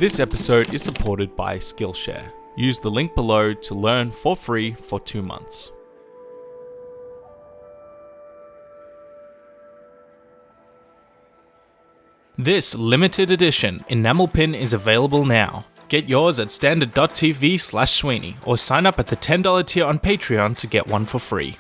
This episode is supported by Skillshare. Use the link below to learn for free for 2 months. This limited edition enamel pin is available now. Get yours at standard.tv/Sweeney or sign up at the $10 tier on Patreon to get one for free.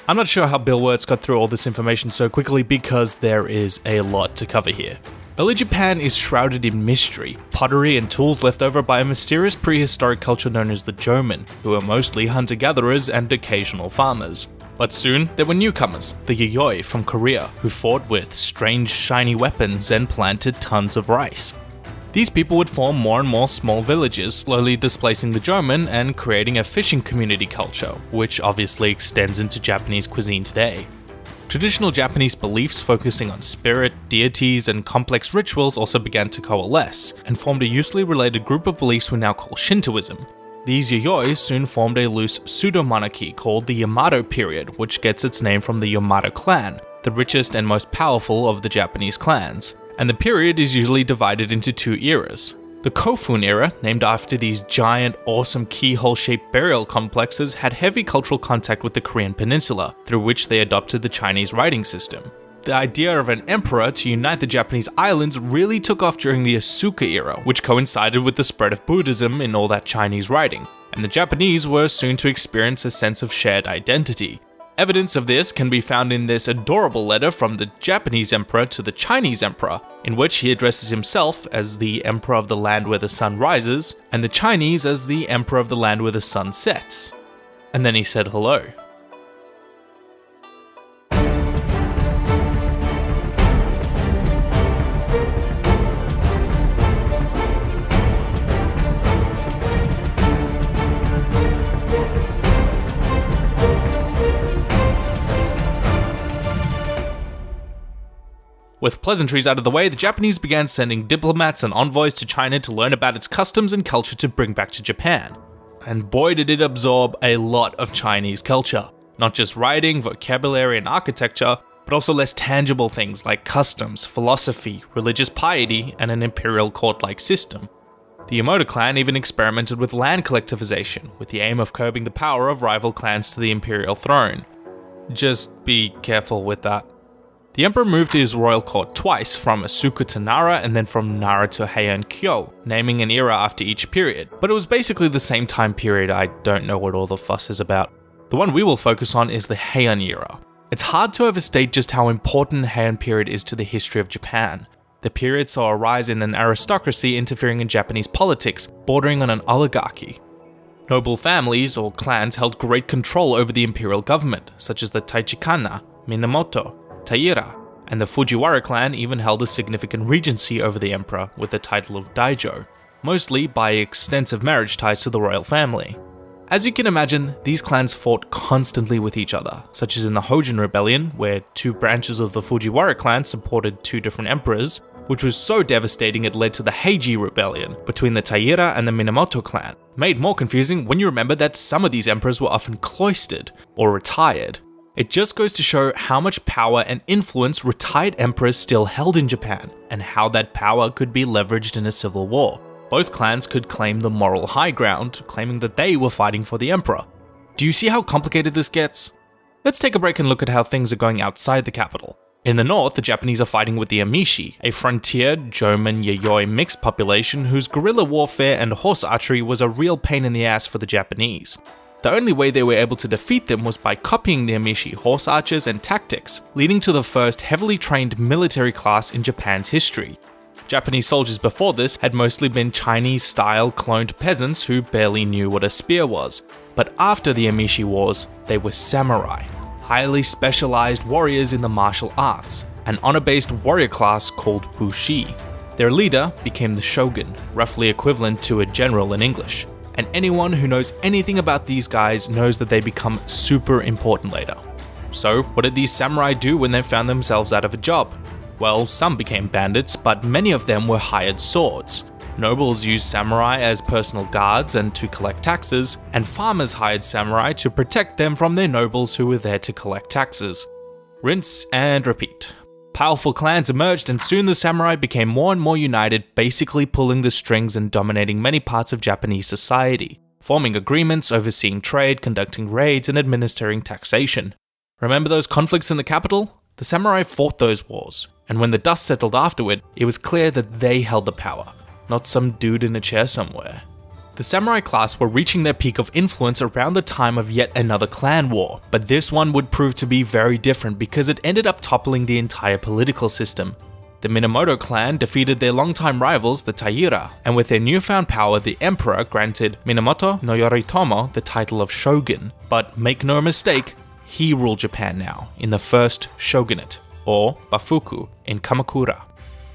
I'm not sure how Bill Wirtz got through all this information so quickly because there is a lot to cover here. Early Japan is shrouded in mystery, pottery and tools left over by a mysterious prehistoric culture known as the Jomon, who were mostly hunter-gatherers and occasional farmers. But soon, there were newcomers, the Yayoi from Korea, who fought with strange shiny weapons and planted tons of rice. These people would form more and more small villages, slowly displacing the Jomon and creating a fishing community culture, which obviously extends into Japanese cuisine today. Traditional Japanese beliefs focusing on spirit, deities, and complex rituals also began to coalesce, and formed a loosely related group of beliefs we now call Shintoism. These Yayoi soon formed a loose pseudo-monarchy called the Yamato period, which gets its name from the Yamato clan, the richest and most powerful of the Japanese clans. And the period is usually divided into two eras. The Kofun era, named after these giant, awesome keyhole-shaped burial complexes, had heavy cultural contact with the Korean peninsula, through which they adopted the Chinese writing system. The idea of an emperor to unite the Japanese islands really took off during the Asuka era, which coincided with the spread of Buddhism in all that Chinese writing, and the Japanese were soon to experience a sense of shared identity. Evidence of this can be found in this adorable letter from the Japanese emperor to the Chinese emperor, in which he addresses himself as the emperor of the land where the sun rises, and the Chinese as the emperor of the land where the sun sets. And then he said hello. With pleasantries out of the way, the Japanese began sending diplomats and envoys to China to learn about its customs and culture to bring back to Japan. And boy did it absorb a lot of Chinese culture. Not just writing, vocabulary, and architecture, but also less tangible things like customs, philosophy, religious piety, and an imperial court-like system. The Yamato clan even experimented with land collectivization, with the aim of curbing the power of rival clans to the imperial throne. Just be careful with that. The emperor moved to his royal court twice, from Asuka to Nara and then from Nara to Heian Kyo, naming an era after each period, but it was basically the same time period. I don't know what all the fuss is about. The one we will focus on is the Heian era. It's hard to overstate just how important the Heian period is to the history of Japan. The period saw a rise in an aristocracy interfering in Japanese politics, bordering on an oligarchy. Noble families or clans held great control over the imperial government, such as the Taichikana, Minamoto, Taira, and the Fujiwara clan even held a significant regency over the emperor with the title of Daijo, mostly by extensive marriage ties to the royal family. As you can imagine, these clans fought constantly with each other, such as in the Hojin Rebellion, where two branches of the Fujiwara clan supported two different emperors, which was so devastating it led to the Heiji Rebellion between the Taira and the Minamoto clan, made more confusing when you remember that some of these emperors were often cloistered or retired. It just goes to show how much power and influence retired emperors still held in Japan, and how that power could be leveraged in a civil war. Both clans could claim the moral high ground, claiming that they were fighting for the emperor. Do you see how complicated this gets? Let's take a break and look at how things are going outside the capital. In the north, the Japanese are fighting with the Emishi, a frontier Jomon Yayoi mixed population whose guerrilla warfare and horse archery was a real pain in the ass for the Japanese. The only way they were able to defeat them was by copying the Emishi horse archers and tactics, leading to the first heavily trained military class in Japan's history. Japanese soldiers before this had mostly been Chinese-style cloned peasants who barely knew what a spear was, but after the Emishi Wars, they were samurai, highly specialized warriors in the martial arts, an honor-based warrior class called Bushi. Their leader became the shogun, roughly equivalent to a general in English. And anyone who knows anything about these guys knows that they become super important later. So, what did these samurai do when they found themselves out of a job? Well, some became bandits, but many of them were hired swords. Nobles used samurai as personal guards and to collect taxes, and farmers hired samurai to protect them from their nobles who were there to collect taxes. Rinse and repeat. Powerful clans emerged and soon the samurai became more and more united, basically pulling the strings and dominating many parts of Japanese society, forming agreements, overseeing trade, conducting raids, and administering taxation. Remember those conflicts in the capital? The samurai fought those wars, and when the dust settled afterward, it was clear that they held the power, not some dude in a chair somewhere. The samurai class were reaching their peak of influence around the time of yet another clan war, but this one would prove to be very different because it ended up toppling the entire political system. The Minamoto clan defeated their longtime rivals, the Taira, and with their newfound power, the emperor granted Minamoto no Yoritomo the title of shogun. But make no mistake, he ruled Japan now, in the first shogunate, or Bafuku, in Kamakura.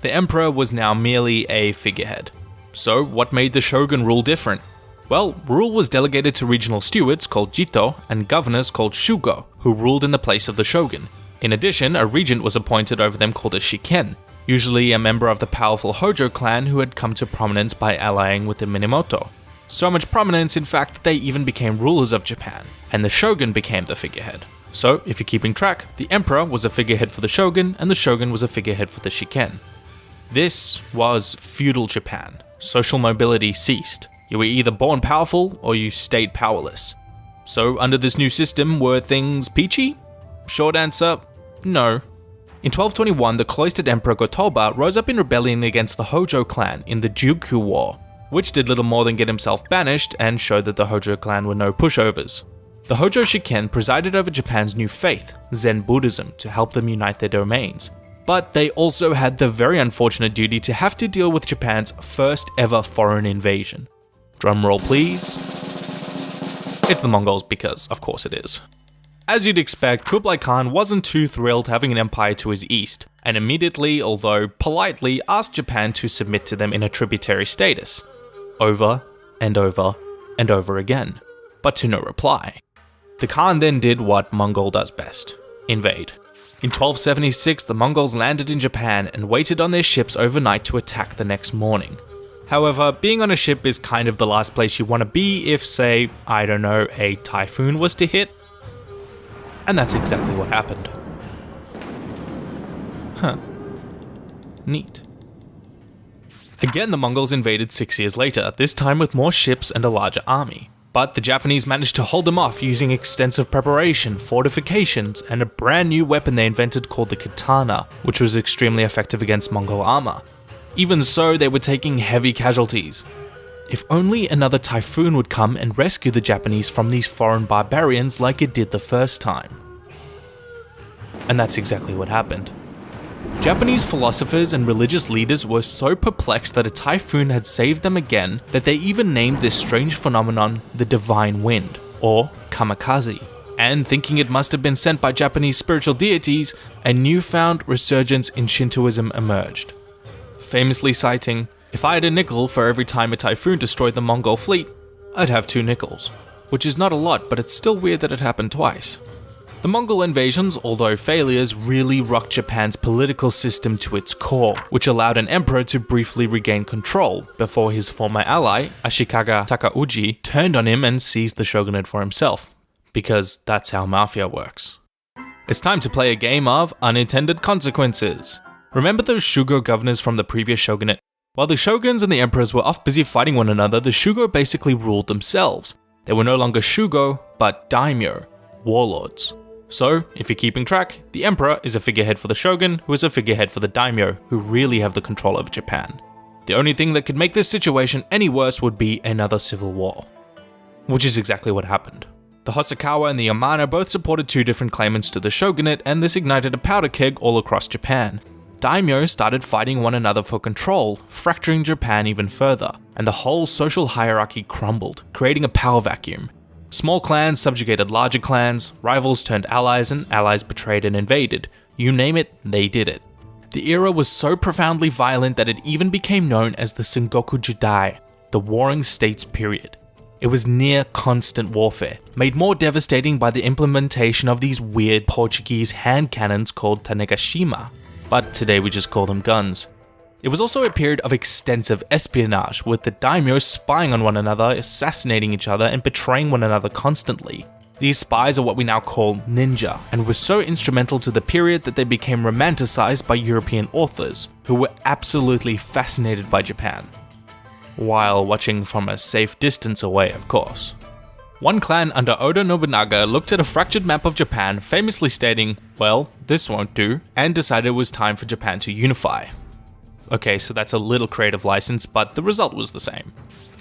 The emperor was now merely a figurehead. So what made the shogun rule different? Well, rule was delegated to regional stewards called Jito and governors called Shugo, who ruled in the place of the shogun. In addition, a regent was appointed over them called a shiken, usually a member of the powerful Hojo clan who had come to prominence by allying with the Minamoto. So much prominence, in fact, that they even became rulers of Japan, and the shogun became the figurehead. So, if you're keeping track, the emperor was a figurehead for the shogun, and the shogun was a figurehead for the shiken. This was feudal Japan. Social mobility ceased. You were either born powerful or you stayed powerless. So under this new system, were things peachy? Short answer, no. In 1221, the cloistered emperor Go-Toba rose up in rebellion against the Hojo clan in the Jukyu War, which did little more than get himself banished and show that the Hojo clan were no pushovers. The Hojo Shiken presided over Japan's new faith, Zen Buddhism, to help them unite their domains. But they also had the very unfortunate duty to have to deal with Japan's first ever foreign invasion. Drumroll please. It's the Mongols because, of course it is. As you'd expect, Kublai Khan wasn't too thrilled having an empire to his east, and immediately, although politely, asked Japan to submit to them in a tributary status. Over and over and over again, but to no reply. The Khan then did what Mongol does best: invade. In 1276, the Mongols landed in Japan and waited on their ships overnight to attack the next morning. However, being on a ship is kind of the last place you want to be if, say, I don't know, a typhoon was to hit. And that's exactly what happened. Huh. Neat. Again, the Mongols invaded 6 years later, this time with more ships and a larger army. But the Japanese managed to hold them off using extensive preparation, fortifications, and a brand new weapon they invented called the katana, which was extremely effective against Mongol armor. Even so, they were taking heavy casualties. If only another typhoon would come and rescue the Japanese from these foreign barbarians like it did the first time. And that's exactly what happened. Japanese philosophers and religious leaders were so perplexed that a typhoon had saved them again that they even named this strange phenomenon the Divine Wind, or kamikaze. And thinking it must have been sent by Japanese spiritual deities, a newfound resurgence in Shintoism emerged. Famously citing, "If I had a nickel for every time a typhoon destroyed the Mongol fleet, I'd have 2 nickels." Which is not a lot, but it's still weird that it happened twice. The Mongol invasions, although failures, really rocked Japan's political system to its core, which allowed an emperor to briefly regain control before his former ally, Ashikaga Takauji, turned on him and seized the shogunate for himself. Because that's how mafia works. It's time to play a game of unintended consequences. Remember those Shugo governors from the previous shogunate? While the shoguns and the emperors were off busy fighting one another, the Shugo basically ruled themselves. They were no longer Shugo, but daimyo, warlords. So, if you're keeping track, the emperor is a figurehead for the shogun, who is a figurehead for the daimyo, who really have the control over Japan. The only thing that could make this situation any worse would be another civil war. Which is exactly what happened. The Hosokawa and the Yamano both supported 2 different claimants to the shogunate, and this ignited a powder keg all across Japan. Daimyo started fighting one another for control, fracturing Japan even further, and the whole social hierarchy crumbled, creating a power vacuum. Small clans subjugated larger clans, rivals turned allies, and allies betrayed and invaded. You name it, they did it. The era was so profoundly violent that it even became known as the Sengoku Jidai, the Warring States period. It was near constant warfare, made more devastating by the implementation of these weird Portuguese hand cannons called Tanegashima, but today we just call them guns. It was also a period of extensive espionage, with the daimyo spying on one another, assassinating each other, and betraying one another constantly. These spies are what we now call ninja, and were so instrumental to the period that they became romanticized by European authors, who were absolutely fascinated by Japan. While watching from a safe distance away, of course. One clan under Oda Nobunaga looked at a fractured map of Japan, famously stating, well, this won't do, and decided it was time for Japan to unify. Okay, so that's a little creative license, but the result was the same.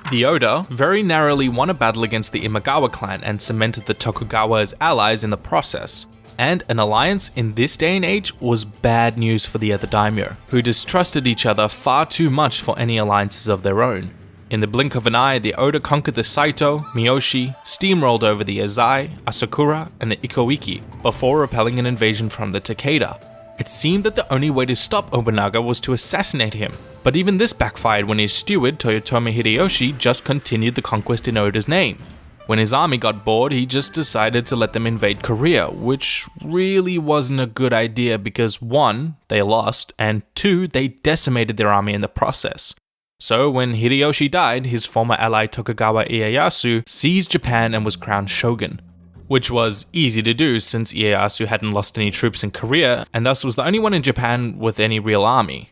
The Oda very narrowly won a battle against the Imagawa clan and cemented the Tokugawa as allies in the process. And an alliance in this day and age was bad news for the other daimyo, who distrusted each other far too much for any alliances of their own. In the blink of an eye, the Oda conquered the Saito, Miyoshi, steamrolled over the Azai, Asakura, and the Ikoiki before repelling an invasion from the Takeda. It seemed that the only way to stop Nobunaga was to assassinate him, but even this backfired when his steward Toyotomi Hideyoshi just continued the conquest in Oda's name. When his army got bored, he just decided to let them invade Korea, which really wasn't a good idea because 1, they lost, and 2, they decimated their army in the process. So when Hideyoshi died, his former ally Tokugawa Ieyasu seized Japan and was crowned shogun. Which was easy to do since Ieyasu hadn't lost any troops in Korea, and thus was the only one in Japan with any real army.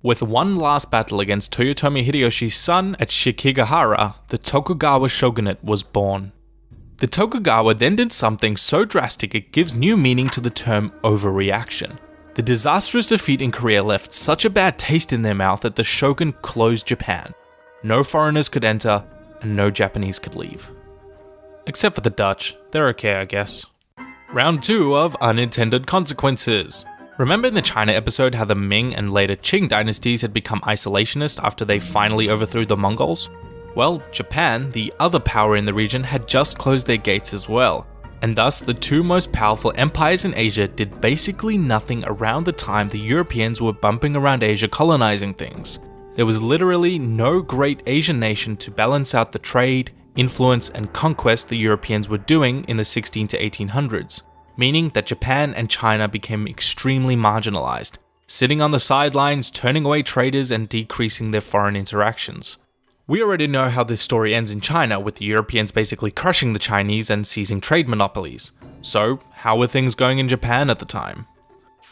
With one last battle against Toyotomi Hideyoshi's son at Shikigahara, the Tokugawa shogunate was born. The Tokugawa then did something so drastic it gives new meaning to the term overreaction. The disastrous defeat in Korea left such a bad taste in their mouth that the shogun closed Japan. No foreigners could enter, and no Japanese could leave. Except for the Dutch, they're okay I guess. Round 2 of unintended consequences. Remember in the China episode how the Ming and later Qing dynasties had become isolationist after they finally overthrew the Mongols? Well, Japan, the other power in the region, had just closed their gates as well, and thus the 2 most powerful empires in Asia did basically nothing around the time the Europeans were bumping around Asia colonizing things. There was literally no great Asian nation to balance out the trade, influence, and conquest the Europeans were doing in the 16 to 1800s, meaning that Japan and China became extremely marginalized, sitting on the sidelines, turning away traders and decreasing their foreign interactions. We already know how this story ends in China, with the Europeans basically crushing the Chinese and seizing trade monopolies. So, how were things going in Japan at the time?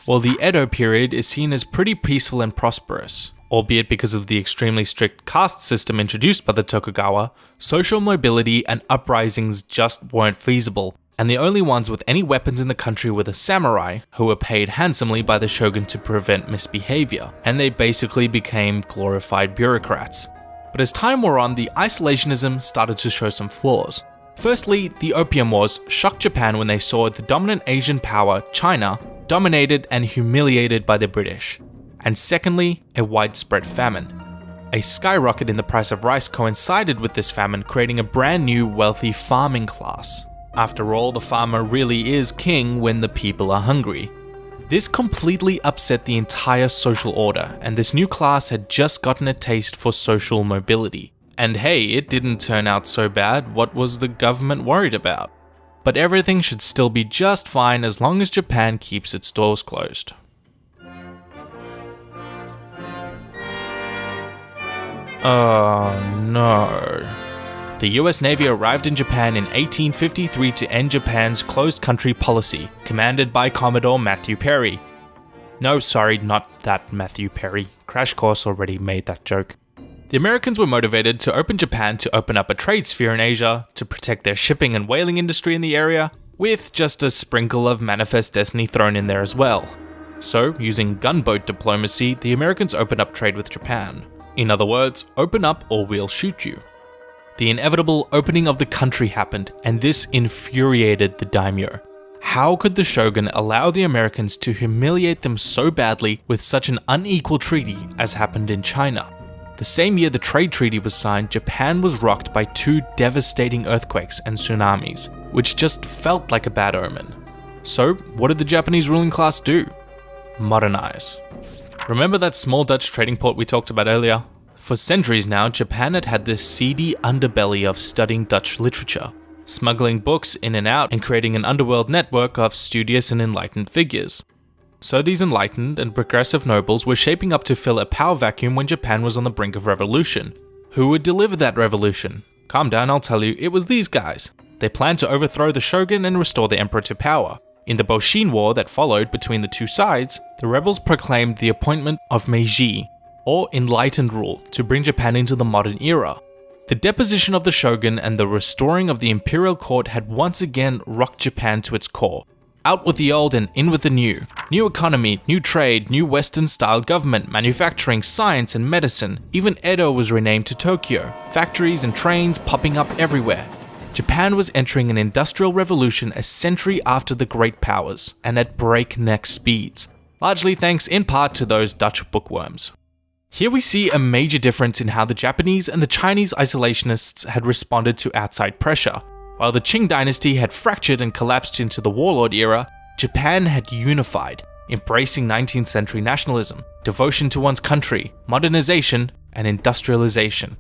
Well, the Edo period is seen as pretty peaceful and prosperous. Albeit because of the extremely strict caste system introduced by the Tokugawa, social mobility and uprisings just weren't feasible, and the only ones with any weapons in the country were the samurai, who were paid handsomely by the shogun to prevent misbehavior, and they basically became glorified bureaucrats. But as time wore on, the isolationism started to show some flaws. Firstly, the Opium Wars shocked Japan when they saw the dominant Asian power, China, dominated and humiliated by the British. And secondly, a widespread famine. A skyrocket in the price of rice coincided with this famine, creating a brand new wealthy farming class. After all, the farmer really is king when the people are hungry. This completely upset the entire social order, and this new class had just gotten a taste for social mobility. And hey, it didn't turn out so bad. What was the government worried about? But everything should still be just fine as long as Japan keeps its doors closed. Oh no. The US Navy arrived in Japan in 1853 to end Japan's closed country policy, commanded by Commodore Matthew Perry. No, sorry, not that Matthew Perry. Crash Course already made that joke. The Americans were motivated to open Japan to open up a trade sphere in Asia, to protect their shipping and whaling industry in the area, with just a sprinkle of Manifest Destiny thrown in there as well. So, using gunboat diplomacy, the Americans opened up trade with Japan. In other words, open up or we'll shoot you. The inevitable opening of the country happened, and this infuriated the daimyo. How could the shogun allow the Americans to humiliate them so badly with such an unequal treaty as happened in China? The same year the trade treaty was signed, Japan was rocked by 2 devastating earthquakes and tsunamis, which just felt like a bad omen. So, what did the Japanese ruling class do? Modernize. Remember that small Dutch trading port we talked about earlier? For centuries now, Japan had had this seedy underbelly of studying Dutch literature, smuggling books in and out and creating an underworld network of studious and enlightened figures. So these enlightened and progressive nobles were shaping up to fill a power vacuum when Japan was on the brink of revolution. Who would deliver that revolution? Calm down, I'll tell you, it was these guys. They planned to overthrow the shogun and restore the emperor to power. In the Boshin War that followed between the two sides, the rebels proclaimed the appointment of Meiji, or enlightened rule, to bring Japan into the modern era. The deposition of the shogun and the restoring of the imperial court had once again rocked Japan to its core. Out with the old and in with the new. New economy, new trade, new Western-styled government, manufacturing, science and medicine. Even Edo was renamed to Tokyo. Factories and trains popping up everywhere. Japan was entering an industrial revolution a century after the great powers, and at breakneck speeds, largely thanks in part to those Dutch bookworms. Here we see a major difference in how the Japanese and the Chinese isolationists had responded to outside pressure. While the Qing dynasty had fractured and collapsed into the warlord era, Japan had unified, embracing 19th century nationalism, devotion to one's country, modernization, and industrialization.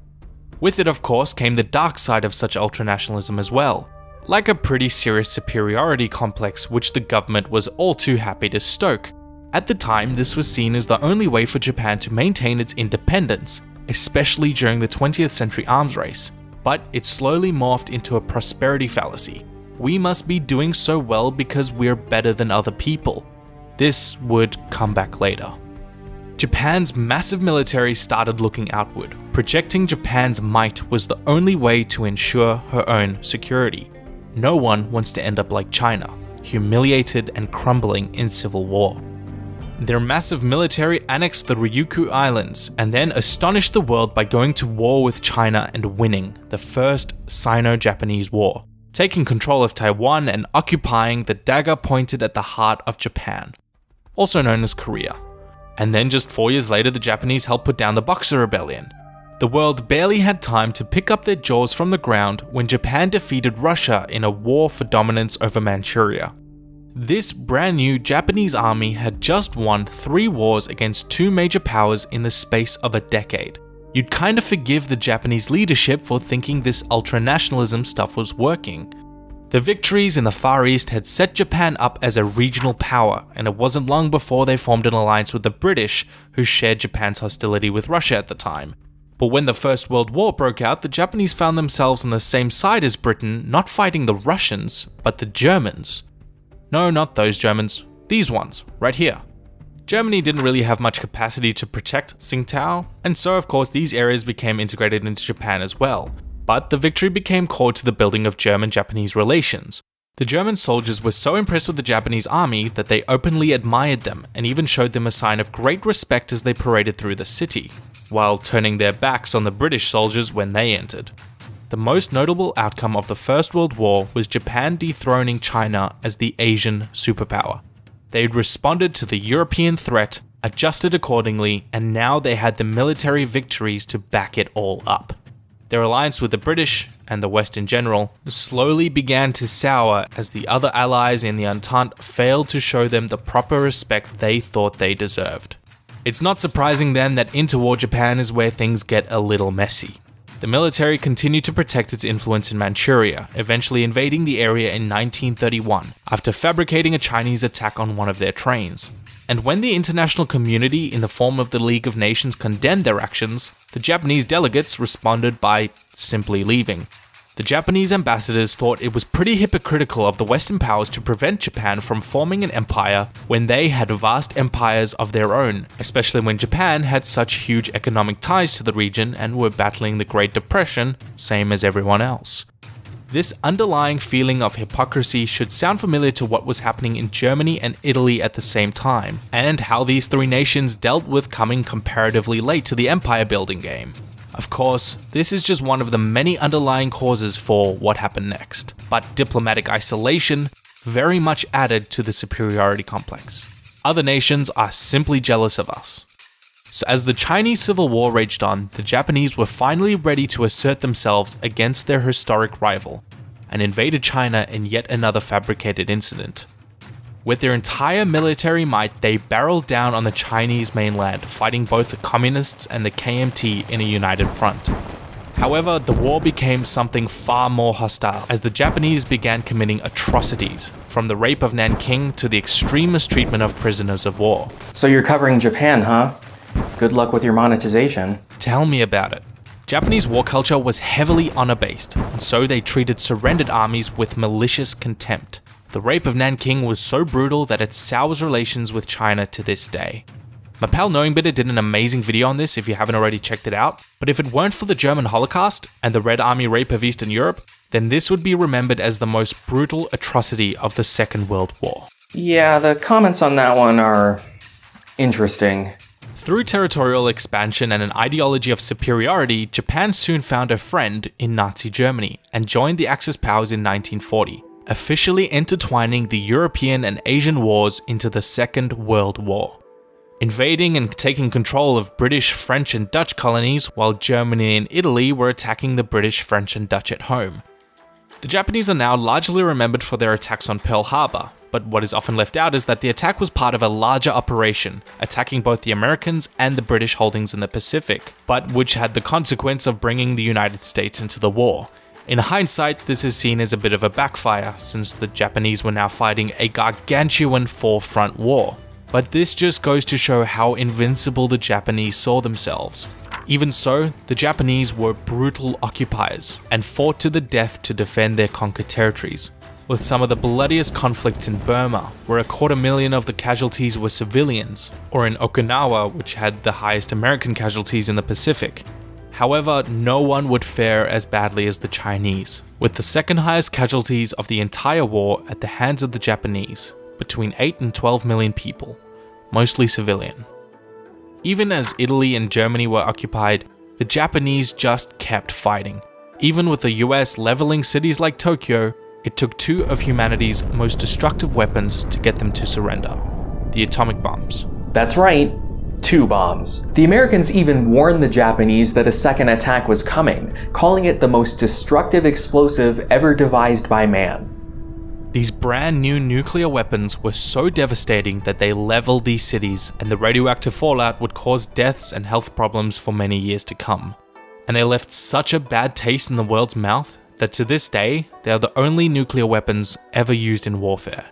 With it, of course, came the dark side of such ultranationalism as well, like a pretty serious superiority complex which the government was all too happy to stoke. At the time, this was seen as the only way for Japan to maintain its independence, especially during the 20th century arms race, but it slowly morphed into a prosperity fallacy. We must be doing so well because we're better than other people. This would come back later. Japan's massive military started looking outward, projecting Japan's might was the only way to ensure her own security. No one wants to end up like China, humiliated and crumbling in civil war. Their massive military annexed the Ryukyu Islands and then astonished the world by going to war with China and winning the First Sino-Japanese War, taking control of Taiwan and occupying the dagger pointed at the heart of Japan, also known as Korea. And then just 4 years later, the Japanese helped put down the Boxer Rebellion. The world barely had time to pick up their jaws from the ground when Japan defeated Russia in a war for dominance over Manchuria. This brand new Japanese army had just won 3 wars against 2 major powers in the space of a decade. You'd kind of forgive the Japanese leadership for thinking this ultranationalism stuff was working. The victories in the Far East had set Japan up as a regional power, and it wasn't long before they formed an alliance with the British, who shared Japan's hostility with Russia at the time. But when the First World War broke out, the Japanese found themselves on the same side as Britain, not fighting the Russians, but the Germans. No, not those Germans, these ones, right here. Germany didn't really have much capacity to protect Tsingtao, and so of course these areas became integrated into Japan as well. But the victory became core to the building of German-Japanese relations. The German soldiers were so impressed with the Japanese army that they openly admired them and even showed them a sign of great respect as they paraded through the city, while turning their backs on the British soldiers when they entered. The most notable outcome of the First World War was Japan dethroning China as the Asian superpower. They'd responded to the European threat, adjusted accordingly, and now they had the military victories to back it all up. Their alliance with the British, and the West in general, slowly began to sour as the other allies in the Entente failed to show them the proper respect they thought they deserved. It's not surprising then that interwar Japan is where things get a little messy. The military continued to protect its influence in Manchuria, eventually invading the area in 1931 after fabricating a Chinese attack on one of their trains. And when the international community in the form of the League of Nations condemned their actions, the Japanese delegates responded by simply leaving. The Japanese ambassadors thought it was pretty hypocritical of the Western powers to prevent Japan from forming an empire when they had vast empires of their own, especially when Japan had such huge economic ties to the region and were battling the Great Depression, same as everyone else. This underlying feeling of hypocrisy should sound familiar to what was happening in Germany and Italy at the same time, and how these 3 nations dealt with coming comparatively late to the empire building game. Of course, this is just one of the many underlying causes for what happened next, but diplomatic isolation very much added to the superiority complex. Other nations are simply jealous of us. So as the Chinese Civil War raged on, the Japanese were finally ready to assert themselves against their historic rival, and invaded China in yet another fabricated incident. With their entire military might, they barreled down on the Chinese mainland, fighting both the communists and the KMT in a united front. However, the war became something far more hostile as the Japanese began committing atrocities, from the rape of Nanking to the extreme mistreatment of prisoners of war. So you're covering Japan, huh? Good luck with your monetization. Tell me about it. Japanese war culture was heavily honor-based, and so they treated surrendered armies with malicious contempt. The rape of Nanking was so brutal that it sours relations with China to this day. My pal KnowingBitter did an amazing video on this if you haven't already checked it out, but if it weren't for the German Holocaust and the Red Army rape of Eastern Europe, then this would be remembered as the most brutal atrocity of the Second World War. Yeah, the comments on that one are interesting. Through territorial expansion and an ideology of superiority, Japan soon found a friend in Nazi Germany and joined the Axis powers in 1940, officially intertwining the European and Asian wars into the Second World War. Invading and taking control of British, French and Dutch colonies, while Germany and Italy were attacking the British, French and Dutch at home. The Japanese are now largely remembered for their attacks on Pearl Harbor, but what is often left out is that the attack was part of a larger operation, attacking both the Americans and the British holdings in the Pacific, but which had the consequence of bringing the United States into the war. In hindsight, this is seen as a bit of a backfire, since the Japanese were now fighting a gargantuan four-front war. But this just goes to show how invincible the Japanese saw themselves. Even so, the Japanese were brutal occupiers and fought to the death to defend their conquered territories, with some of the bloodiest conflicts in Burma, where 250,000 of the casualties were civilians, or in Okinawa, which had the highest American casualties in the Pacific. However, no one would fare as badly as the Chinese, with the second highest casualties of the entire war at the hands of the Japanese, between 8 and 12 million people, mostly civilian. Even as Italy and Germany were occupied, the Japanese just kept fighting. Even with the US leveling cities like Tokyo, it took two of humanity's most destructive weapons to get them to surrender: the atomic bombs. That's right, 2 bombs. The Americans even warned the Japanese that a second attack was coming, calling it the most destructive explosive ever devised by man. These brand new nuclear weapons were so devastating that they leveled these cities, and the radioactive fallout would cause deaths and health problems for many years to come. And they left such a bad taste in the world's mouth that to this day, they are the only nuclear weapons ever used in warfare.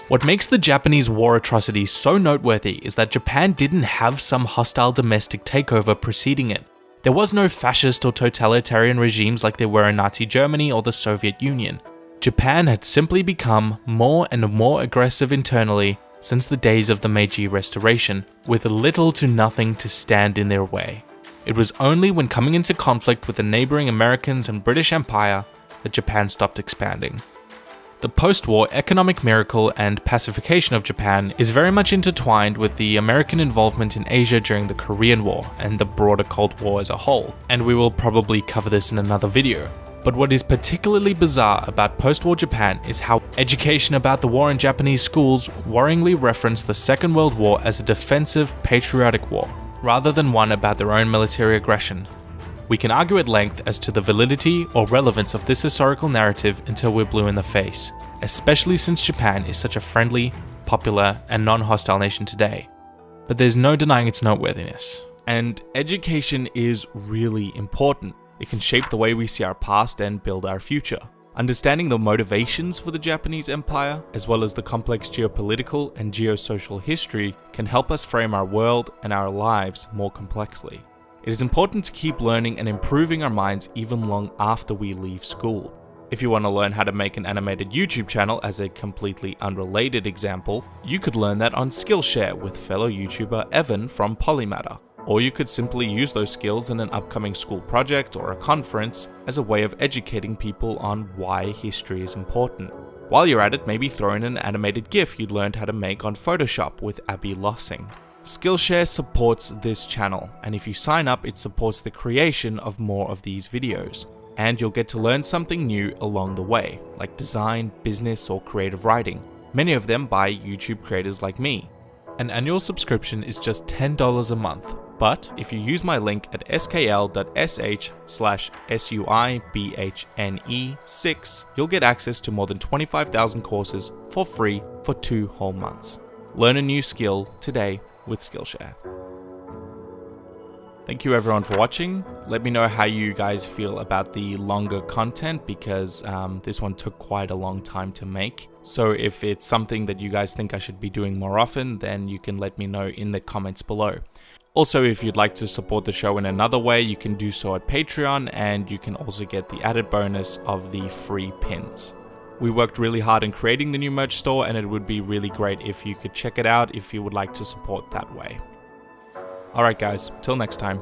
What makes the Japanese war atrocities so noteworthy is that Japan didn't have some hostile domestic takeover preceding it. There was no fascist or totalitarian regimes like there were in Nazi Germany or the Soviet Union. Japan had simply become more and more aggressive internally since the days of the Meiji Restoration, with little to nothing to stand in their way. It was only when coming into conflict with the neighboring Americans and British Empire that Japan stopped expanding. The post-war economic miracle and pacification of Japan is very much intertwined with the American involvement in Asia during the Korean War and the broader Cold War as a whole, and we will probably cover this in another video. But what is particularly bizarre about post-war Japan is how education about the war in Japanese schools worryingly referenced the Second World War as a defensive, patriotic war, rather than one about their own military aggression. We can argue at length as to the validity or relevance of this historical narrative until we're blue in the face, especially since Japan is such a friendly, popular, and non-hostile nation today. But there's no denying its noteworthiness. And education is really important. It can shape the way we see our past and build our future. Understanding the motivations for the Japanese Empire, as well as the complex geopolitical and geosocial history, can help us frame our world and our lives more complexly. It is important to keep learning and improving our minds even long after we leave school. If you want to learn how to make an animated YouTube channel as a completely unrelated example, you could learn that on Skillshare with fellow YouTuber Evan from Polymatter. Or you could simply use those skills in an upcoming school project or a conference as a way of educating people on why history is important. While you're at it, maybe throw in an animated GIF you'd learned how to make on Photoshop with Abby Lossing. Skillshare supports this channel, and if you sign up, it supports the creation of more of these videos. And you'll get to learn something new along the way, like design, business, or creative writing, many of them by YouTube creators like me. An annual subscription is just $10 a month. But if you use my link at skl.sh/suibhne6, you'll get access to more than 25,000 courses for free for 2 whole months. Learn a new skill today with Skillshare. Thank you everyone for watching. Let me know how you guys feel about the longer content because this one took quite a long time to make. So if it's something that you guys think I should be doing more often, then you can let me know in the comments below. Also, if you'd like to support the show in another way, you can do so at Patreon, and you can also get the added bonus of the free pins. We worked really hard in creating the new merch store, and it would be really great if you could check it out if you would like to support that way. Alright guys, till next time.